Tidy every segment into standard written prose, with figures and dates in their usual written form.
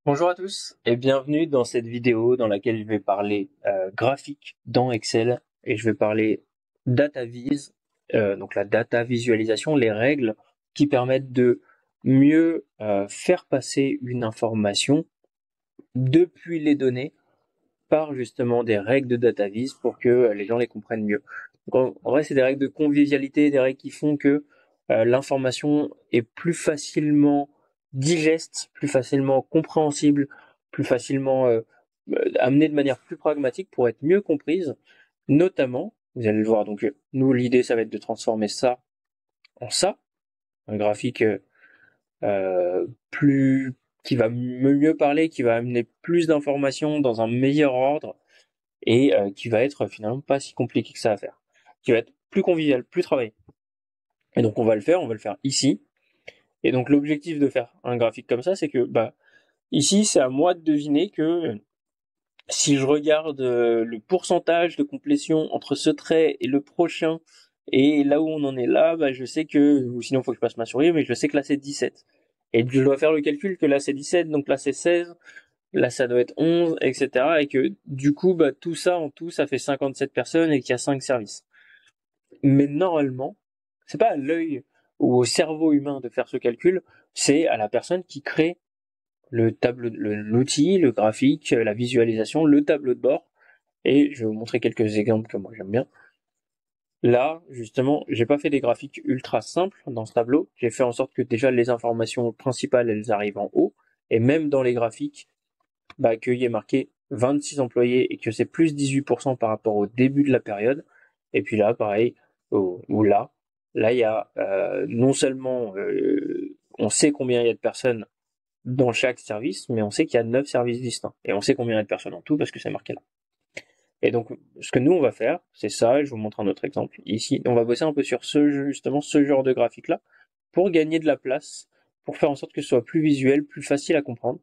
Bonjour à tous et bienvenue dans cette vidéo dans laquelle je vais parler graphique dans Excel et je vais parler data vis, donc la data visualisation, les règles qui permettent de mieux faire passer une information depuis les données par justement des règles de data vis pour que les gens les comprennent mieux. Donc, en vrai, c'est des règles de convivialité, des règles qui font que l'information est plus facilement digeste, plus facilement compréhensible, plus facilement amenée de manière plus pragmatique pour être mieux comprise. Notamment, vous allez le voir, donc nous, l'idée, ça va être de transformer ça en ça, un graphique plus qui va mieux parler, qui va amener plus d'informations dans un meilleur ordre et qui va être finalement pas si compliqué que ça à faire, qui va être plus convivial, plus travaillé. Et donc on va le faire ici. Et donc l'objectif de faire un graphique comme ça, c'est que ici c'est à moi de deviner que si je regarde le pourcentage de complétion entre ce trait et le prochain, et là où on en est là, je sais que, ou sinon il faut que je passe ma souris, mais je sais que là c'est 17. Et je dois faire le calcul que là c'est 17, donc là c'est 16, là ça doit être 11, etc. Et que du coup, tout ça en tout, ça fait 57 personnes et qu'il y a 5 services. Mais normalement, c'est pas à l'œil ou au cerveau humain de faire ce calcul, c'est à la personne qui crée le tableau, l'outil, le graphique, la visualisation, le tableau de bord. Et je vais vous montrer quelques exemples que moi j'aime bien. Là, justement, j'ai pas fait des graphiques ultra simples dans ce tableau. J'ai fait en sorte que déjà les informations principales, elles arrivent en haut. Et même dans les graphiques, qu'il y ait marqué 26 employés et que c'est plus 18% par rapport au début de la période. Et puis là, pareil, là, il y a non seulement on sait combien il y a de personnes dans chaque service, mais on sait qu'il y a 9 services distincts. Et on sait combien il y a de personnes en tout parce que c'est marqué là. Et donc, ce que nous, on va faire, c'est ça, et je vous montre un autre exemple. Ici, on va bosser un peu sur justement, ce genre de graphique-là, pour gagner de la place, pour faire en sorte que ce soit plus visuel, plus facile à comprendre.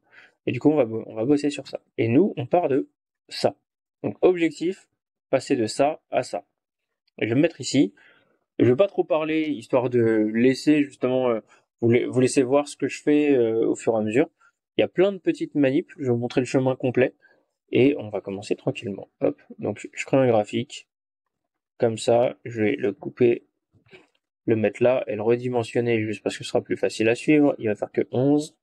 Et du coup, on va bosser sur ça. Et nous, on part de ça. Donc, objectif, passer de ça à ça. Et je vais me mettre ici. Je vais pas trop parler, histoire de laisser justement, vous laisser voir ce que je fais au fur et à mesure. Il y a plein de petites manips, je vais vous montrer le chemin complet. Et on va commencer tranquillement. Hop, donc je crée un graphique, comme ça, je vais le couper, le mettre là, et le redimensionner juste parce que ce sera plus facile à suivre. Il va faire que 11,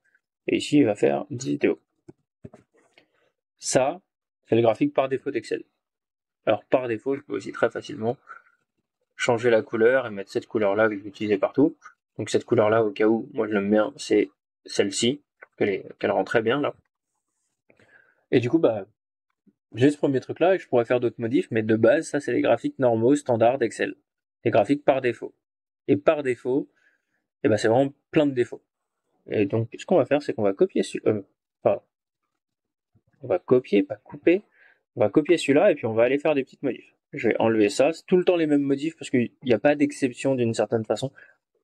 et ici il va faire 10 de haut. Ça, c'est le graphique par défaut d'Excel. Alors par défaut, je peux aussi très facilement changer la couleur et mettre cette couleur-là que je vais utiliser partout. Donc cette couleur-là, au cas où, moi je l'aime bien, c'est celle-ci, qu'elle rend très bien là. Et du coup, j'ai ce premier truc là et je pourrais faire d'autres modifs, mais de base, ça c'est les graphiques normaux, standards d'Excel. Les graphiques par défaut. Et par défaut, c'est vraiment plein de défauts. Et donc, ce qu'on va faire, c'est qu'on va copier pardon. On va copier, pas couper. On va copier celui-là et puis on va aller faire des petites modifs. Je vais enlever ça. C'est tout le temps les mêmes modifs parce qu'il n'y a pas d'exception d'une certaine façon.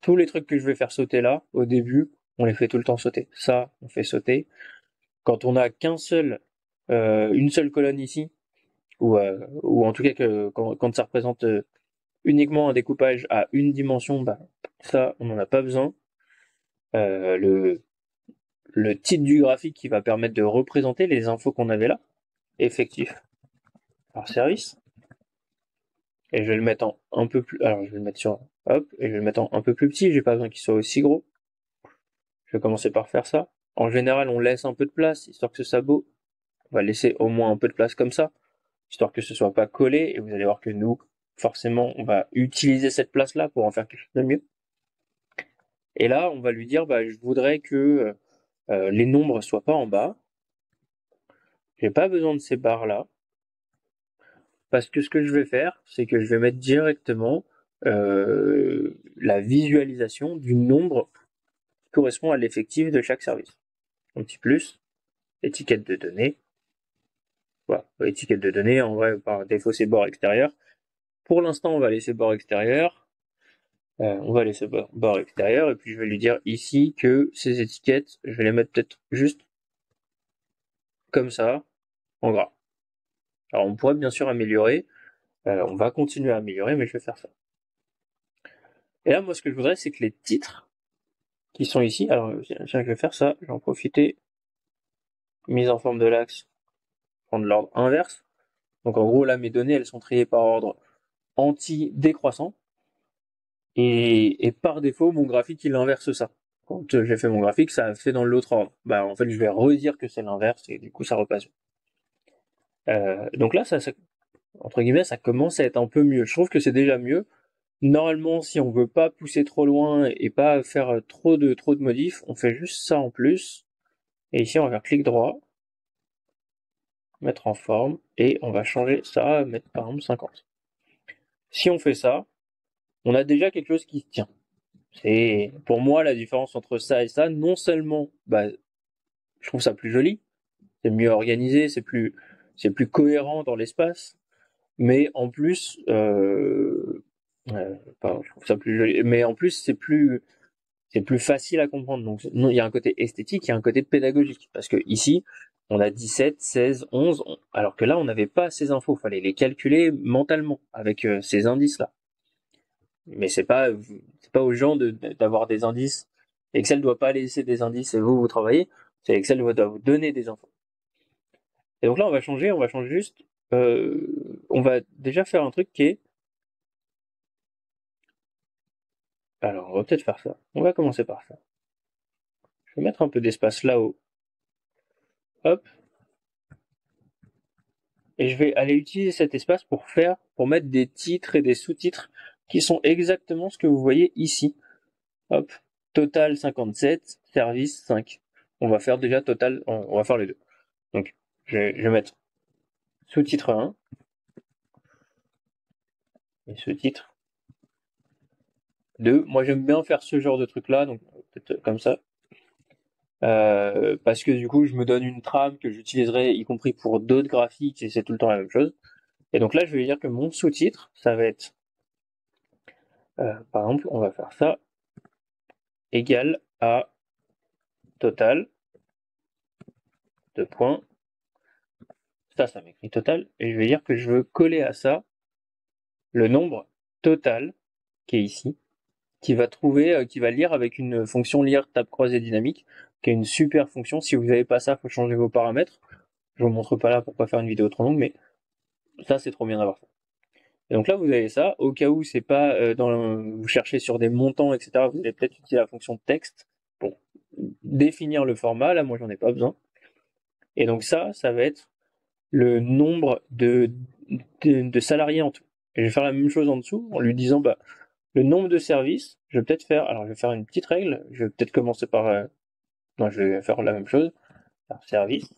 Tous les trucs que je vais faire sauter là, au début, on les fait tout le temps sauter. Ça, on fait sauter. Quand on a une seule colonne ici, ou en tout cas quand ça représente uniquement un découpage à une dimension, ça, on n'en a pas besoin. Euh, le, le titre du graphique qui va permettre de représenter les infos qu'on avait là, effectif par service. Et je vais le mettre en un peu plus, alors je vais le mettre sur, hop, et je vais le mettre en un peu plus petit, j'ai pas besoin qu'il soit aussi gros. Je vais commencer par faire ça. En général, on laisse un peu de place, histoire que ce soit beau. On va laisser au moins un peu de place comme ça, histoire que ce soit pas collé, et vous allez voir que nous, forcément, on va utiliser cette place-là pour en faire quelque chose de mieux. Et là, on va lui dire, je voudrais que les nombres soient pas en bas. J'ai pas besoin de ces barres-là, parce que ce que je vais faire, c'est que je vais mettre directement la visualisation du nombre qui correspond à l'effectif de chaque service. Un petit plus, étiquette de données. Voilà, étiquette de données, en vrai, par défaut, c'est bord extérieur. Pour l'instant, on va laisser bord extérieur. On va laisser bord extérieur, et puis je vais lui dire ici que ces étiquettes, je vais les mettre peut-être juste comme ça, en gras. Alors on pourrait bien sûr améliorer, on va continuer à améliorer, mais je vais faire ça. Et là, moi, ce que je voudrais, c'est que les titres qui sont ici, alors tiens, je vais faire ça, je vais en profiter. mise en forme de l'axe, prendre l'ordre inverse. Donc en gros, là, mes données, elles sont triées par ordre anti-décroissant. Et par défaut, mon graphique, il inverse ça. Quand j'ai fait mon graphique, ça a fait dans l'autre ordre. Bah, en fait, je vais redire que c'est l'inverse et du coup, ça repasse. Donc là, entre guillemets, ça commence à être un peu mieux. Je trouve que c'est déjà mieux. Normalement, si on veut pas pousser trop loin et pas faire trop de modifs, on fait juste ça en plus. Et ici, on va faire clic droit, mettre en forme, et on va changer ça, mettre par exemple 50. Si on fait ça, on a déjà quelque chose qui se tient. C'est pour moi la différence entre ça et ça. Non seulement, bah, je trouve ça plus joli, c'est mieux organisé, c'est plus cohérent dans l'espace, mais en plus, je trouve ça plus joli, mais en plus c'est plus facile à comprendre. Donc non, il y a un côté esthétique, il y a un côté pédagogique, parce que ici on a 17, 16, 11, alors que là on n'avait pas ces infos, fallait les calculer mentalement avec ces indices là. Mais c'est pas aux gens d'avoir des indices. Excel doit pas laisser des indices et vous travaillez. C'est Excel doit vous donner des infos. Et donc là, on va changer juste. On va déjà faire un truc qui est. Alors, on va peut-être faire ça. On va commencer par ça. Je vais mettre un peu d'espace là-haut. Hop. Et je vais aller utiliser cet espace pour mettre des titres et des sous-titres qui sont exactement ce que vous voyez ici. Hop. Total 57, service 5. On va faire déjà total, on va faire les deux. Donc, je vais mettre sous-titre 1 et sous-titre 2. Moi, j'aime bien faire ce genre de truc-là, donc peut-être comme ça. Parce que du coup, je me donne une trame que j'utiliserai, y compris pour d'autres graphiques, et c'est tout le temps la même chose. Et donc là, je vais dire que mon sous-titre, ça va être, par exemple, on va faire ça, égal à total, deux points, ça m'écrit total, et je vais dire que je veux coller à ça le nombre total, qui est ici, qui va lire avec une fonction lire tab croisée dynamique, qui est une super fonction. Si vous n'avez pas ça, faut changer vos paramètres. Je vous montre pas là pourquoi faire une vidéo trop longue, mais ça c'est trop bien d'avoir ça. Et donc là vous avez ça. Au cas où c'est pas vous cherchez sur des montants, etc. Vous allez peut-être utiliser la fonction texte pour définir le format. Là moi j'en ai pas besoin. Et donc ça va être le nombre de salariés en tout. Et je vais faire la même chose en dessous en lui disant bah le nombre de services, je vais faire une petite règle, je vais peut-être commencer par, non, je vais faire la même chose, faire service.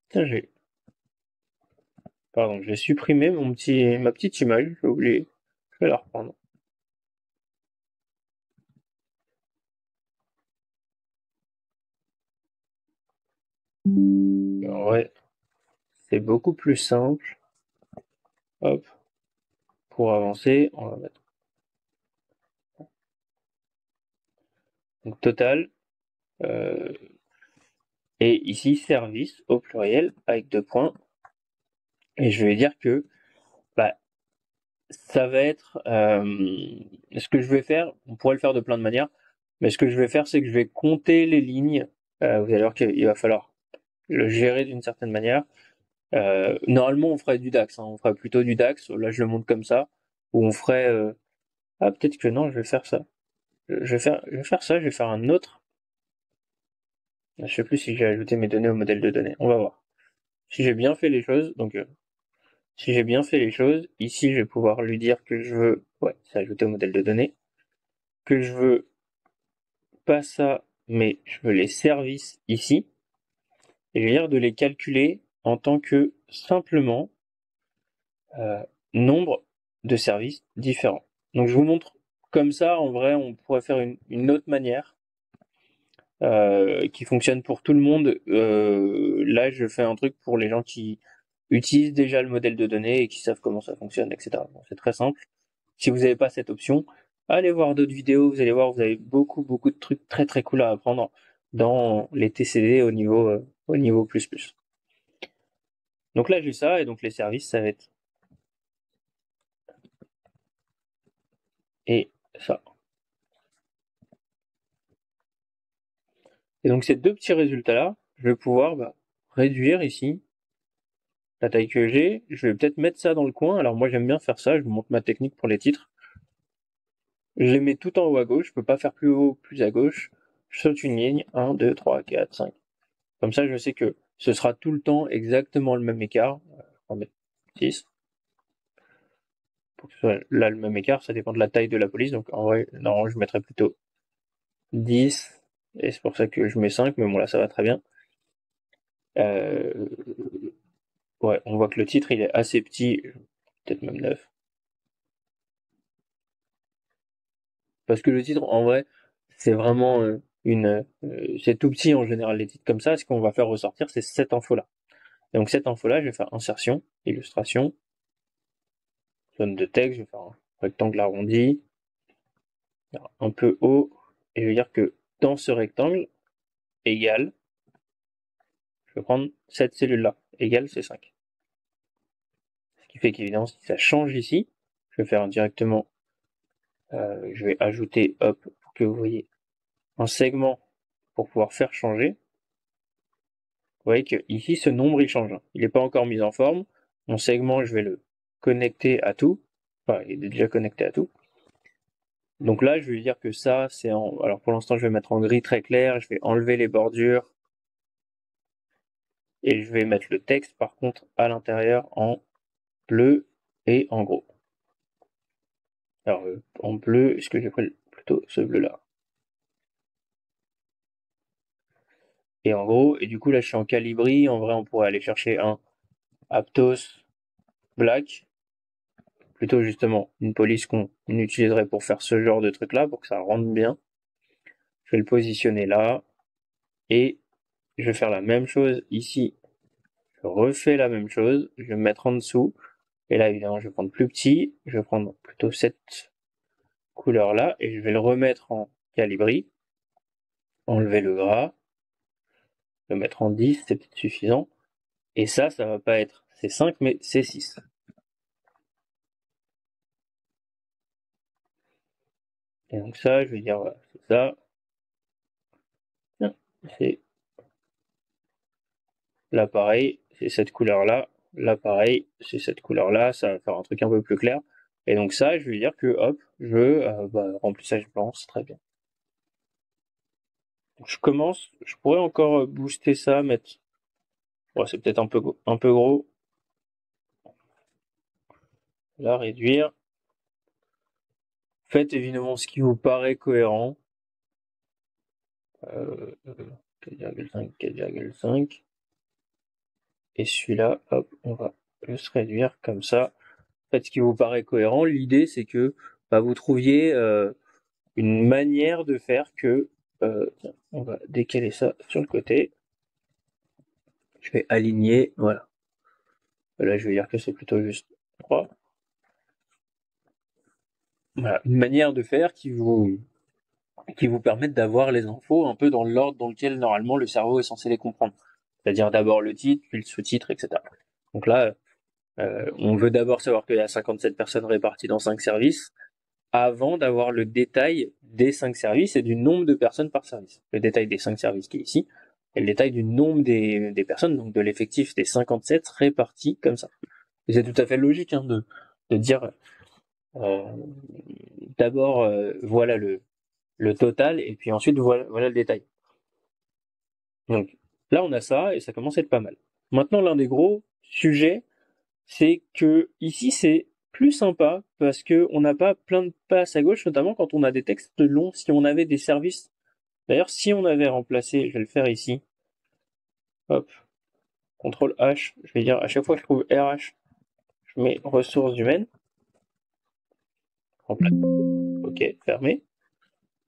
Tiens, pardon, j'ai supprimé ma petite image, j'ai oublié, je vais la reprendre. En vrai, c'est beaucoup plus simple, hop, pour avancer, on va mettre, donc total, euh, et ici service au pluriel avec deux points, et je vais dire que, bah, ça va être ce que je vais faire, on pourrait le faire de plein de manières, mais ce que je vais faire, c'est que je vais compter les lignes. Vous allez voir qu'il va falloir le gérer d'une certaine manière. Normalement, on ferait du DAX, hein, on ferait plutôt du DAX. Là, je le montre comme ça, ou on ferait. Ah, peut-être que non, je vais faire ça. Je vais faire ça. Je vais faire un autre. Je sais plus si j'ai ajouté mes données au modèle de données. On va voir. Si j'ai bien fait les choses, donc si j'ai bien fait les choses, ici, je vais pouvoir lui dire que je veux. Ouais, c'est ajouté au modèle de données. Que je veux pas ça, mais je veux les services ici, et je vais dire de les calculer en tant que simplement euh, nombre de services différents. Donc je vous montre comme ça, en vrai, on pourrait faire une autre manière qui fonctionne pour tout le monde. Là, je fais un truc pour les gens qui utilisent déjà le modèle de données et qui savent comment ça fonctionne, etc. Bon, c'est très simple. Si vous n'avez pas cette option, allez voir d'autres vidéos, vous allez voir, vous avez beaucoup de trucs très très cool à apprendre dans les TCD au niveau plus. Donc là j'ai ça, et donc les services ça va être et ça. Et donc ces deux petits résultats-là, je vais pouvoir réduire ici la taille que j'ai. Je vais peut-être mettre ça dans le coin. Alors moi j'aime bien faire ça, je vous montre ma technique pour les titres. Je les mets tout en haut à gauche, je peux pas faire plus haut, plus à gauche. Je saute une ligne, 1, 2, 3, 4, 5. Comme ça je sais que ce sera tout le temps exactement le même écart. On va mettre 6. Pour que ce soit là le même écart, ça dépend de la taille de la police. Donc en vrai, normalement je mettrais plutôt 10. Et c'est pour ça que je mets 5, mais bon là ça va très bien. Ouais, on voit que le titre il est assez petit, peut-être même 9. Parce que le titre, en vrai, c'est vraiment c'est tout petit en général les titres comme ça. Ce qu'on va faire ressortir, c'est cette info-là. Et donc cette info-là, je vais faire insertion, illustration, zone de texte, je vais faire un rectangle arrondi, un peu haut, et je vais dire que dans ce rectangle, égal, je vais prendre cette cellule-là, égal c'est 5. Ce qui fait qu'évidemment, si ça change ici, je vais faire directement, je vais ajouter, hop, pour que vous voyez un segment pour pouvoir faire changer. Vous voyez que ici ce nombre il change. Il n'est pas encore mis en forme. Mon segment, je vais le connecter à tout. Enfin, il est déjà connecté à tout. Donc là, je vais dire que ça, c'est en... Alors pour l'instant, je vais mettre en gris très clair. Je vais enlever les bordures. Et je vais mettre le texte, par contre, à l'intérieur en bleu et en gros. Alors, en bleu, est-ce que j'ai pris plutôt ce bleu-là? Et en gros, et du coup, là, je suis en Calibri. En vrai, on pourrait aller chercher un Aptos Black. Plutôt justement une police qu'on utiliserait pour faire ce genre de truc là, pour que ça rentre bien. Je vais le positionner là, et je vais faire la même chose ici. Je refais la même chose, je vais me mettre en dessous, et là évidemment je vais prendre plus petit, je vais prendre plutôt cette couleur là, et je vais le remettre en calibri, enlever le gras, le mettre en 10, c'est peut-être suffisant, et ça va pas être C5 mais C6. Et donc ça, je vais dire, voilà, c'est ça, c'est l'appareil, c'est cette couleur-là, l'appareil, c'est cette couleur-là, ça va faire un truc un peu plus clair. Et donc ça, je vais dire que, hop, je veux remplissage blanc, c'est très bien. Donc je commence, je pourrais encore booster ça, mettre... Ouais, c'est peut-être un peu gros. Là, réduire. Faites évidemment ce qui vous paraît cohérent. 4,5, 4,5. Et celui-là, hop, on va juste réduire comme ça. Faites ce qui vous paraît cohérent. L'idée, c'est que vous trouviez une manière de faire que... tiens, on va décaler ça sur le côté. Je vais aligner, voilà. Là, je vais dire que c'est plutôt juste 3. Voilà, une manière de faire qui vous permette d'avoir les infos un peu dans l'ordre dans lequel normalement le cerveau est censé les comprendre. C'est-à-dire d'abord le titre, puis le sous-titre, etc. Donc là, on veut d'abord savoir qu'il y a 57 personnes réparties dans 5 services, avant d'avoir le détail des 5 services et du nombre de personnes par service. Le détail des 5 services qui est ici, et le détail du nombre des personnes, donc de l'effectif des 57 répartis comme ça. Et c'est tout à fait logique de dire d'abord voilà le total, et puis ensuite voilà le détail. Donc là on a ça, et ça commence à être pas mal. Maintenant l'un des gros sujets, c'est que ici c'est plus sympa parce que on n'a pas plein de passes à gauche, notamment quand on a des textes longs. Si on avait des services, d'ailleurs, si on avait remplacé, je vais le faire ici, hop, CTRL H, je vais dire à chaque fois que je trouve RH, je mets ressources humaines, remplace, ok, fermé.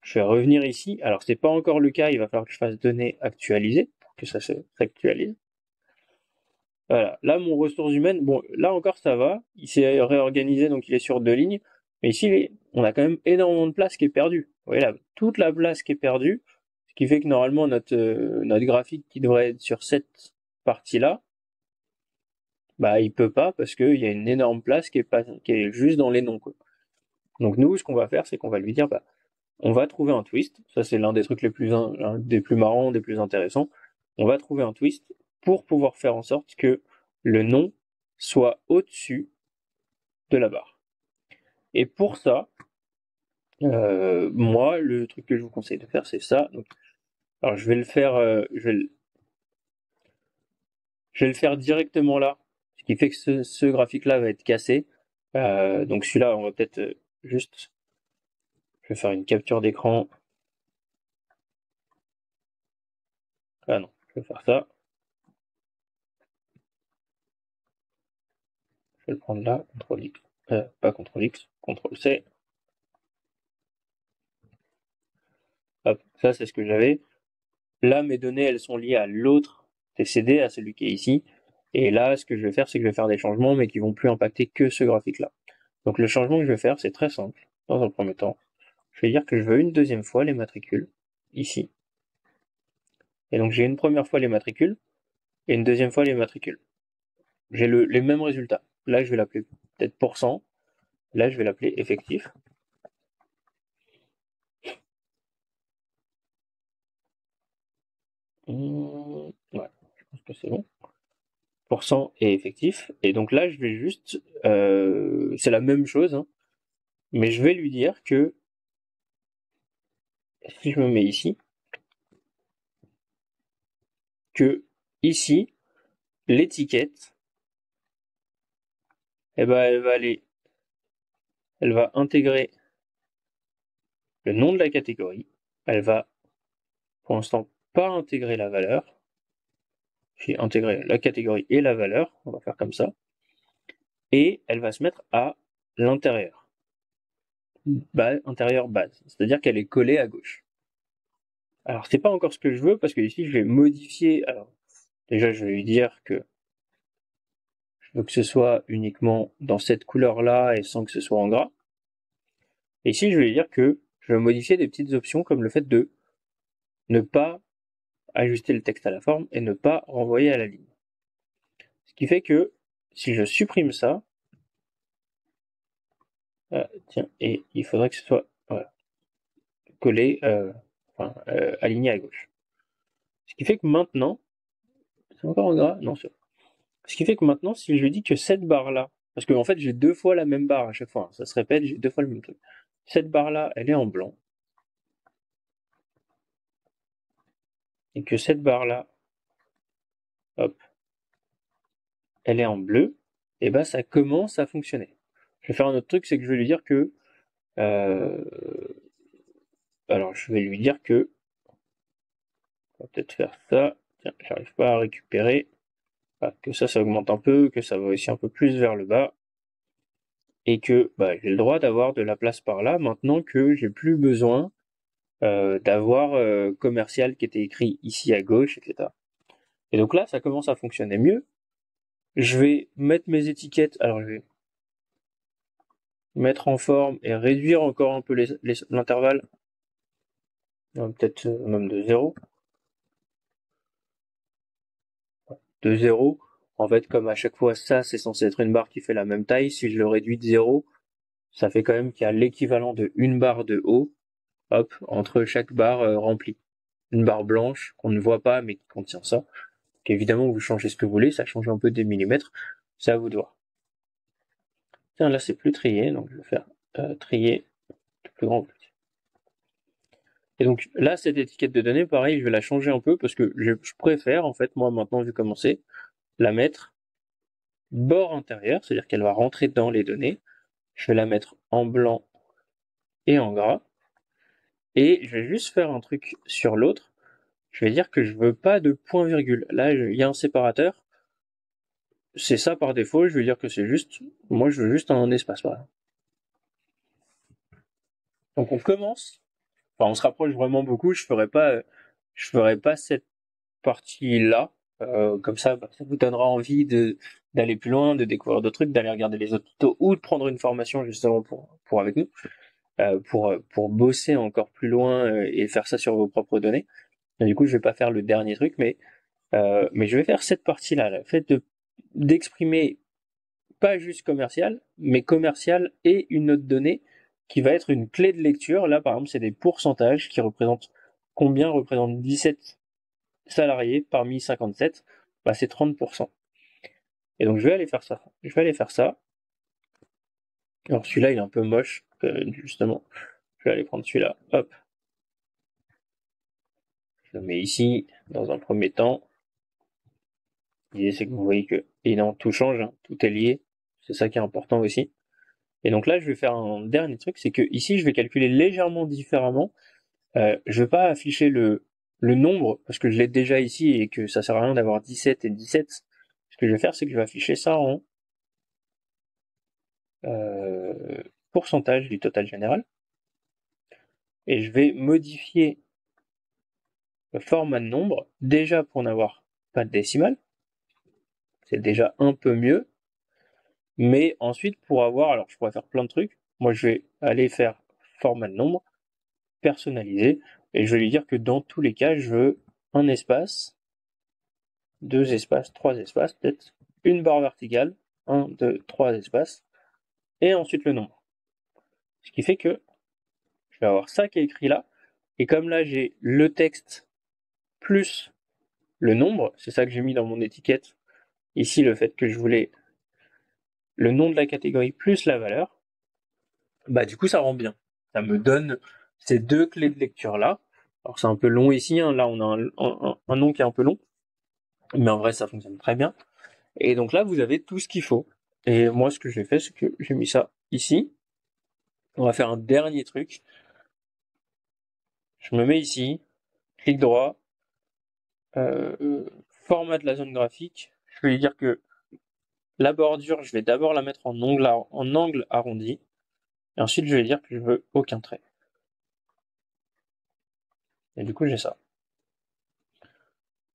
Je vais revenir ici. Alors c'est pas encore le cas, il va falloir que je fasse données actualisées pour que ça s'actualise. Voilà, là mon ressources humaines, bon là encore ça va, il s'est réorganisé donc il est sur 2 lignes, mais ici on a quand même énormément de place qui est perdue. Vous voyez là, toute la place qui est perdue, ce qui fait que normalement notre graphique qui devrait être sur cette partie-là, il peut pas parce qu'il y a une énorme place qui est juste dans les noms, quoi. Donc nous, ce qu'on va faire, c'est qu'on va lui dire, on va trouver un twist. Ça, c'est l'un des trucs l'un des plus marrants, des plus intéressants. On va trouver un twist pour pouvoir faire en sorte que le nom soit au-dessus de la barre. Et pour ça, moi, le truc que je vous conseille de faire, c'est ça. Donc, alors, je vais le faire, je vais le faire directement là, ce qui fait que ce graphique-là va être cassé. Donc celui-là, on va peut-être juste, je vais faire une capture d'écran. Ah non, je vais faire ça. Je vais le prendre là, CTRL X, pas CTRL X, CTRL C. Hop, ça c'est ce que j'avais. Là, mes données, elles sont liées à l'autre TCD, à celui qui est ici. Et là, ce que je vais faire, c'est que je vais faire des changements, mais qui vont plus impacter que ce graphique-là. Donc le changement que je vais faire, c'est très simple. Dans un premier temps, je vais dire que je veux une deuxième fois les matricules, ici. Et donc j'ai une première fois les matricules, et une deuxième fois les matricules. J'ai les mêmes résultats. Là, je vais l'appeler peut-être pourcent. Là, je vais l'appeler effectif. Ouais, je pense que c'est bon. Pourcent et effectif. Et donc là, je vais juste... c'est la même chose, hein, mais je vais lui dire que si je me mets ici, que ici, l'étiquette, eh ben, elle va intégrer le nom de la catégorie. Elle va, pour l'instant, pas intégrer la valeur. J'ai intégré la catégorie et la valeur. On va faire comme ça. Et elle va se mettre à l'intérieur. Intérieur base. C'est-à-dire qu'elle est collée à gauche. Alors, c'est pas encore ce que je veux parce que ici, je vais modifier. Alors, déjà, je vais lui dire que je veux que ce soit uniquement dans cette couleur-là et sans que ce soit en gras. Et ici, je vais lui dire que je vais modifier des petites options comme le fait de ne pas ajuster le texte à la forme et ne pas renvoyer à la ligne. Ce qui fait que si je supprime ça, tiens, et il faudrait que ce soit voilà, collé, aligné à gauche. Ce qui fait que maintenant, c'est encore en gras? Non, c'est bon. Ce qui fait que maintenant, si je lui dis que cette barre-là, parce qu'en fait j'ai deux fois la même barre à chaque fois, hein, ça se répète, j'ai deux fois le même truc. Cette barre-là, elle est en blanc. Et que cette barre-là, hop, elle est en bleu, et ben ça commence à fonctionner. Je vais faire un autre truc, c'est que je vais lui dire que... alors je vais lui dire que... On va peut-être faire ça. Tiens, j'arrive pas à récupérer. Ah, que ça augmente un peu, que ça va aussi un peu plus vers le bas. Et que j'ai le droit d'avoir de la place par là maintenant que j'ai plus besoin d'avoir commercial qui était écrit ici à gauche, etc. Et donc là, ça commence à fonctionner mieux. Je vais mettre mes étiquettes, alors je vais mettre en forme et réduire encore un peu l'intervalle, peut-être même de 0. De 0, en fait, comme à chaque fois ça, c'est censé être une barre qui fait la même taille, si je le réduis de 0, ça fait quand même qu'il y a l'équivalent de une barre de haut, hop, entre chaque barre remplie. Une barre blanche qu'on ne voit pas mais qui contient ça. Évidemment, vous changez ce que vous voulez, ça change un peu des millimètres, c'est à vous de voir. Tiens, là c'est plus trié, donc je vais faire trier du plus grand au plus petit. Et donc là, cette étiquette de données, pareil, je vais la changer un peu parce que je préfère, en fait, moi maintenant, vu commencer, la mettre bord intérieur, c'est-à-dire qu'elle va rentrer dans les données. Je vais la mettre en blanc et en gras. Et je vais juste faire un truc sur l'autre. Je vais dire que je veux pas de point virgule. Là, il y a un séparateur. C'est ça par défaut. Je vais dire que c'est juste. Moi, je veux juste un espace. Voilà. Donc on commence. Enfin, on se rapproche vraiment beaucoup. Je ferai pas cette partie-là. Comme ça, ça vous donnera envie d'aller plus loin, de découvrir d'autres trucs, d'aller regarder les autres tutos ou de prendre une formation justement pour avec nous. Pour bosser encore plus loin et faire ça sur vos propres données. Et du coup, je vais pas faire le dernier truc, mais je vais faire cette partie-là, le fait d'exprimer pas juste commercial, mais commercial et une autre donnée qui va être une clé de lecture. Là, par exemple, c'est des pourcentages qui représentent combien représente 17 salariés parmi 57. Bah, c'est 30%. Et donc, je vais aller faire ça. Je vais aller faire ça. Alors, celui-là, il est un peu moche, justement. Je vais aller prendre celui-là. Hop. Je le mets ici, dans un premier temps. L'idée, c'est que vous voyez que, évidemment, tout change, hein, tout est lié. C'est ça qui est important aussi. Et donc là, je vais faire un dernier truc, c'est que ici, je vais calculer légèrement différemment. Je vais pas afficher le nombre, parce que je l'ai déjà ici et que ça sert à rien d'avoir 17 et 17. Ce que je vais faire, c'est que je vais afficher ça en pourcentage du total général. Et je vais modifier le format de nombre, déjà pour n'avoir pas de décimale. C'est déjà un peu mieux. Mais ensuite, pour avoir, alors je pourrais faire plein de trucs. Moi, je vais aller faire format de nombre, personnalisé, et je vais lui dire que dans tous les cas, je veux un espace, 2 espaces, 3 espaces, peut-être une barre verticale, 1, 2, 3 espaces, et ensuite le nombre. Ce qui fait que je vais avoir ça qui est écrit là, et comme là j'ai le texte plus le nombre, c'est ça que j'ai mis dans mon étiquette, ici le fait que je voulais le nom de la catégorie plus la valeur, bah du coup ça rend bien. Ça me donne ces deux clés de lecture là. Alors c'est un peu long ici, hein. Là on a un nom qui est un peu long, mais en vrai ça fonctionne très bien. Et donc là vous avez tout ce qu'il faut. Et moi ce que j'ai fait, c'est que j'ai mis ça ici. On va faire un dernier truc. Je me mets ici, clic droit, format de la zone graphique. Je vais lui dire que la bordure, je vais d'abord la mettre en angle arrondi. Et ensuite je vais dire que je veux aucun trait. Et du coup j'ai ça.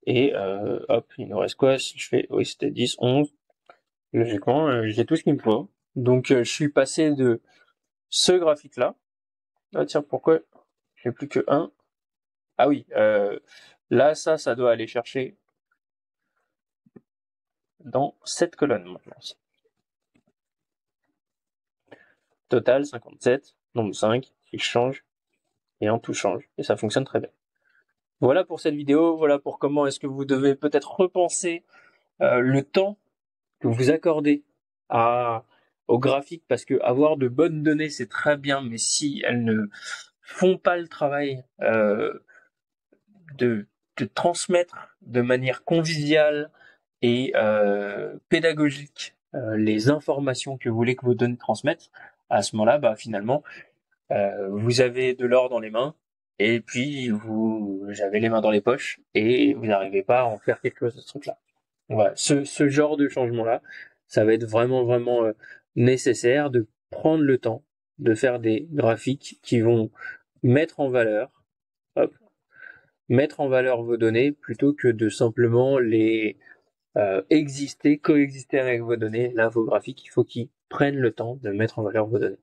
Et hop, il nous reste quoi si je fais... Oui, c'était 10, 11. Logiquement, j'ai tout ce qu'il me faut. Donc je suis passé de ce graphique-là. Ah tiens, pourquoi j'ai plus que 1? Ah oui, là, ça doit aller chercher dans cette colonne maintenant. Total 57, nombre 5, il change, et en tout change. Et ça fonctionne très bien. Voilà pour cette vidéo, voilà pour comment est-ce que vous devez peut-être repenser le temps que vous accordez au graphique, parce que avoir de bonnes données c'est très bien, mais si elles ne font pas le travail de transmettre de manière conviviale et pédagogique les informations que vous voulez que vos données transmettent, à ce moment-là, bah, finalement, vous avez de l'or dans les mains, et puis vous avez les mains dans les poches, et vous n'arrivez pas à en faire quelque chose de ce truc-là. Voilà, ce genre de changement-là, ça va être vraiment, vraiment nécessaire de prendre le temps de faire des graphiques qui vont mettre en valeur, hop, mettre en valeur vos données plutôt que de simplement les coexister avec vos données. Là, vos graphiques, il faut qu'ils prennent le temps de mettre en valeur vos données.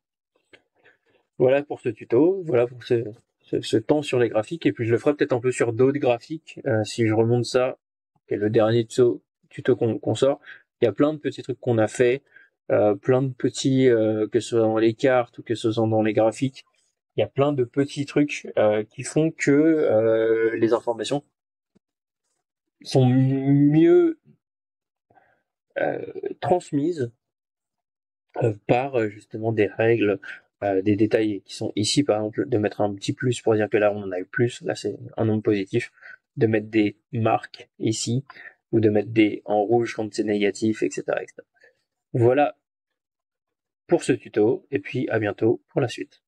Voilà pour ce tuto, voilà pour ce temps sur les graphiques, et puis je le ferai peut-être un peu sur d'autres graphiques, si je remonte ça, qui est le dernier tuto qu'on sort. Il y a plein de petits trucs qu'on a fait, plein de petits, que ce soit dans les cartes ou que ce soit dans les graphiques, il y a plein de petits trucs qui font que les informations sont mieux transmises par justement des règles, des détails qui sont ici, par exemple, de mettre un petit plus pour dire que là on en a eu plus, là c'est un nombre positif, de mettre des marques ici, ou de mettre des en rouge quand c'est négatif, etc., etc. Voilà pour ce tuto, et puis à bientôt pour la suite.